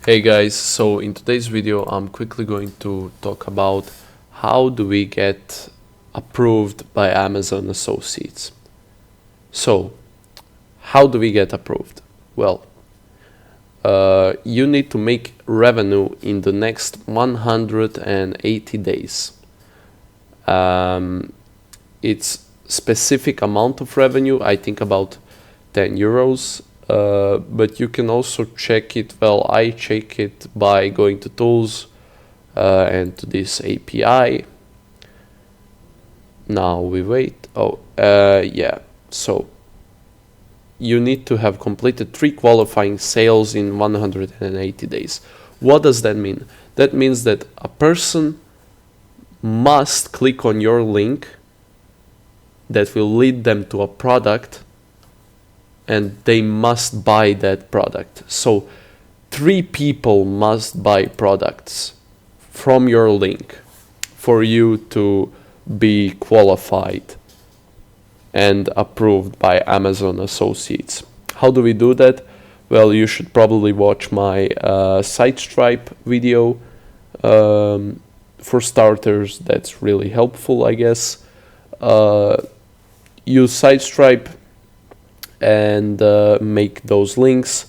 Hey guys, so in today's video I'm quickly going to talk about how do we get approved by Amazon Associates. So, how do we get approved? Well, you need to make revenue in the next 180 days. It's specific amount of revenue, I think about 10 euros. But you can also check it. Well, I check it by going to tools and to this API. Now we wait. Yeah. So you need to have completed 3 qualifying sales in 180 days. What does that mean? That means that a person must click on your link that will lead them to a product, and they must buy that product. So 3 people must buy products from your link for you to be qualified and approved by Amazon Associates. How do we do that? Well, you should probably watch my SiteStripe video. For starters, that's really helpful, I guess. Use SiteStripe and make those links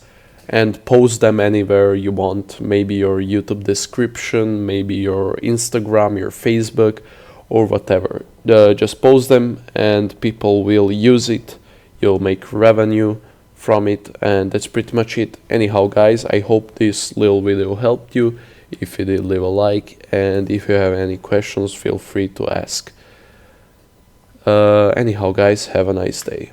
and post them anywhere you want. Maybe your YouTube description, maybe your Instagram, your Facebook, or whatever. Just post them and people will use it. You'll make revenue from it, and that's pretty much it. Anyhow guys, I hope this little video helped you. If you did, leave a like, and if you have any questions, feel free to ask. Anyhow guys, have a nice day.